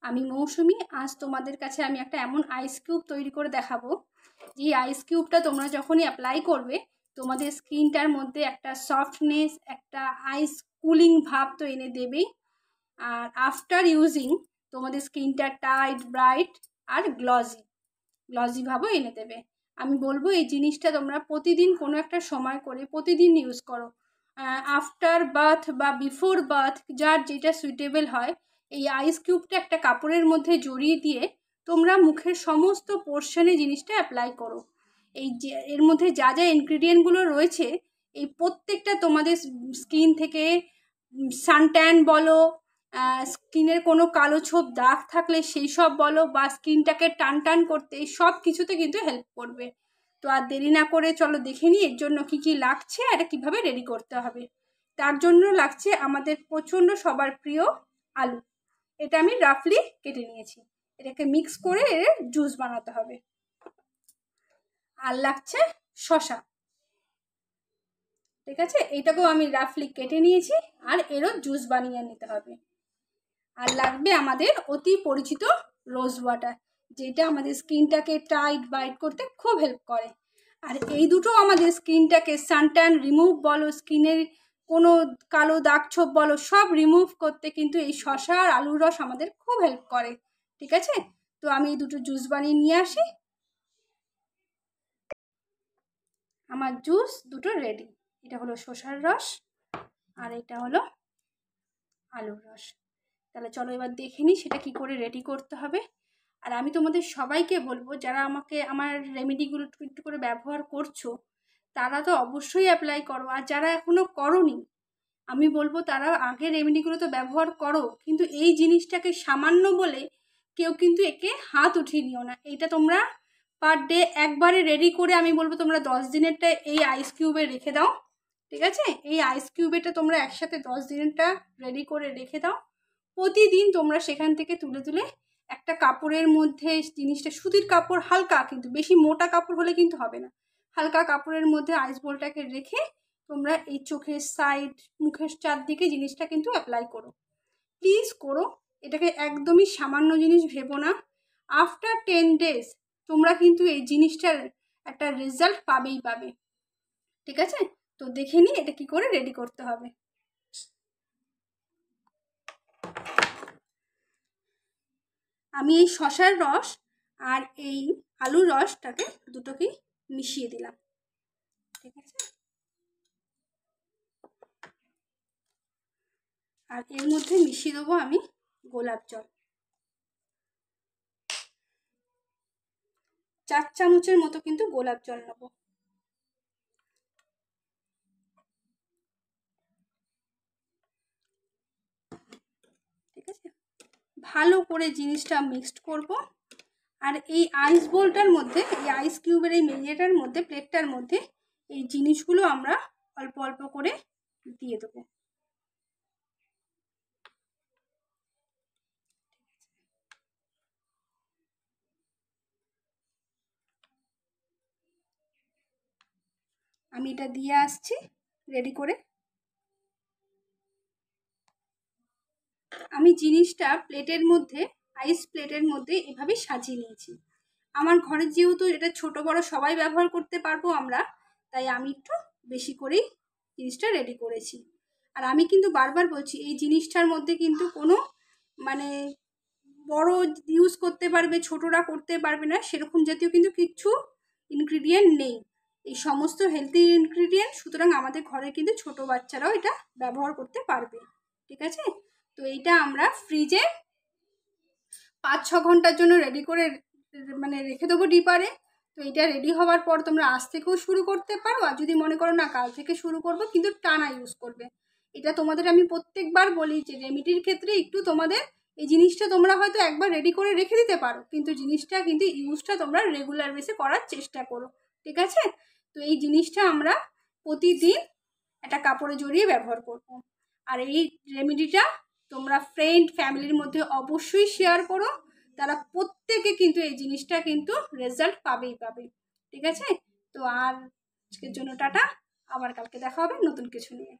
আমি মৌসুমি। আজ তোমাদের কাছে আমি একটা এমন আইস কিউব তৈরি করে দেখাবো, যে আইস কিউবটা তোমরা যখনই অ্যাপ্লাই করবে তোমাদের স্কিনটার মধ্যে একটা সফটনেস, একটা আইস কুলিং ভাব তো এনে দেবেই। আর আফটার ইউজিং তোমাদের স্কিনটা টাইট, ব্রাইট আর গ্লজি ভাবও এনে দেবে। আমি বলবো এই জিনিসটা তোমরা প্রতিদিন কোনো একটা সময় করে প্রতিদিন ইউজ করো। আফটার বাথ বা বিফোর বাথ যার যেটা সুইটেবল হয়, এই আইস কিউবটা একটা কাপড়ের মধ্যে জড়িয়ে দিয়ে তোমরা মুখের সমস্ত পোর্শনে জিনিসটা অ্যাপ্লাই করো। এই যে এর মধ্যে যা যা ইনগ্রিডিয়েন্টগুলো রয়েছে, এই প্রত্যেকটা তোমাদের স্কিন থেকে সানট্যান বলো, স্কিনের কোনো কালো ছোপ দাগ থাকলে সেই সব বলো, বা স্কিনটাকে টান টান করতে, সব কিছুতে কিন্তু হেল্প করবে। তো আর দেরি না করে চলো দেখে নিই এর জন্য কি কি লাগছে আর এটা কীভাবে রেডি করতে হবে। তার জন্য লাগছে আমাদের প্রচণ্ড সবার প্রিয় আলু। এটা আমি রাফলি কেটে নিয়েছি। এটাকে মিক্স করে জুস বানাতে হবে। আর লাগছে শসা, ঠিক আছে, এইটাকেও আমি রাফলি কেটে নিয়েছি, আর এরও জুস বানিয়ে নিতে হবে। আর লাগবে আমাদের অতি পরিচিত রোজ ওয়াটার, যেটা আমাদের স্কিনটাকে টাইট ব্রাইট করতে খুব হেল্প করে। আর এই দুটো আমাদের স্কিনটাকে সানট্যান রিমুভ বলো, স্কিনের কোনো কালো দাগ ছোপ বলো, সব রিমুভ করতে কিন্তু এই শসা আর আলুর রস আমাদের খুব হেল্প করে, ঠিক আছে। তো আমি এই দুটো জুস বানিয়ে নিয়ে আসি। আমার জুস দুটো রেডি। এটা হলো শসার রস আর এটা হলো আলুর রস। তাহলে চলো এবার দেখে নিই সেটা কি করে রেডি করতে হবে। আর আমি তোমাদের সবাইকে বলবো, যারা আমাকে আমার রেমেডিগুলো একটু করে ব্যবহার করছো তারা তো অবশ্যই অ্যাপ্লাই করো। আর যারা এখনও করোনি, আমি বলবো তারা আগে রেমেডিগুলো তো ব্যবহার করো, কিন্তু এই জিনিসটাকে সামান্য বলে কেউ কিন্তু একে হাত উঠিয়ে নিও না। এইটা তোমরা পার ডে একবারে রেডি করে, আমি বলবো তোমরা 10 দিনেরটা এই আইস কিউবে রেখে দাও, ঠিক আছে। এই আইস কিউবেটা তোমরা একসাথে 10 দিনেরটা রেডি করে রেখে দাও। প্রতিদিন তোমরা সেখান থেকে তুলে তুলে একটা কাপড়ের মধ্যে জিনিসটা, সুতির কাপড় হালকা, কিন্তু বেশি মোটা কাপড় হলে কিন্তু হবে না, হালকা কাপড়ের মধ্যে আইস বলটাকে রেখে তোমরা এই চোখের সাইড, মুখের চারদিকে জিনিসটা কিন্তু অ্যাপ্লাই করো। প্লিজ করো, এটাকে একদমই সামান্য জিনিস ভেবো না। আফটার 10 ডেজ তোমরা কিন্তু এই জিনিসটার একটা রেজাল্ট পাবেই পাবে, ঠিক আছে। তো দেখে নিই এটা কি করে রেডি করতে হবে। আমি এই শসার রস আর এই আলুর রসটাকে দুটোকেই মিশিয়ে দিলাম, ঠিক আছে। আর এর মধ্যে মিশিয়ে দেবো আমি গোলাপ জল, 4 চামচের মতো কিন্তু গোলাপ জল নেবো, ঠিক আছে। ভালো করে জিনিসটা মিক্সড করব। আর এই আইস বোলটার মধ্যে, এই আইস কিউবের এই মেঝেটার মধ্যে, প্লেটটার মধ্যে এই জিনিসগুলো আমরা অল্প অল্প করে দিয়ে দেবো। আমি এটা দিয়ে আসছি রেডি করে। আমি জিনিসটা প্লেটের মধ্যে, আইস প্লেটের মধ্যে এভাবে সাজিয়ে নিয়েছি। আমার ঘরে যেহেতু এটা ছোট বড় সবাই ব্যবহার করতে পারবো আমরা, তাই আমি একটু বেশি করেই জিনিসটা রেডি করেছি। আর আমি কিন্তু বারবার বলছি, এই জিনিসটার মধ্যে কিন্তু কোনো মানে বড় ইউজ করতে পারবে, ছোটরা করতে পারবে না সেরকম জাতীয় কিন্তু কিচ্ছু ইনগ্রিডিয়েন্ট নেই। এই সমস্ত হেলদি ইনগ্রিডিয়েন্ট, সুতরাং আমাদের ঘরে কিন্তু ছোট বাচ্চারাও এটা ব্যবহার করতে পারবে, ঠিক আছে। তো এইটা আমরা ফ্রিজে 5-6 ঘন্টার জন্য রেডি করে মানে রেখে দেবো ডিপারে। তো এটা রেডি হওয়ার পর তোমরা আজ থেকেও শুরু করতে পারো, আর যদি মনে করো না কাল থেকে শুরু করবো, কিন্তু টানা ইউজ করবে। এটা তোমাদের আমি প্রত্যেকবার বলি যে রেমেডির ক্ষেত্রে একটু তোমাদের এই জিনিসটা তোমরা হয়তো একবার রেডি করে রেখে দিতে পারো, কিন্তু জিনিসটা কিন্তু ইউজটা তোমরা রেগুলার বেসে করার চেষ্টা করো, ঠিক আছে। তো এই জিনিসটা আমরা প্রতিদিন একটা কাপড়ে জড়িয়ে ব্যবহার করব। আর এই রেমেডিটা তোমরা ফ্রেন্ড ফ্যামিলির মধ্যে অবশ্যই শেয়ার করো, তারা প্রত্যেকে কিন্তু এই জিনিসটা কিন্তু রেজাল্ট পাবেই পাবে, ঠিক আছে। তো আর আজকের জন্য টাটা, আবার কালকে দেখা হবে নতুন কিছু নিয়ে।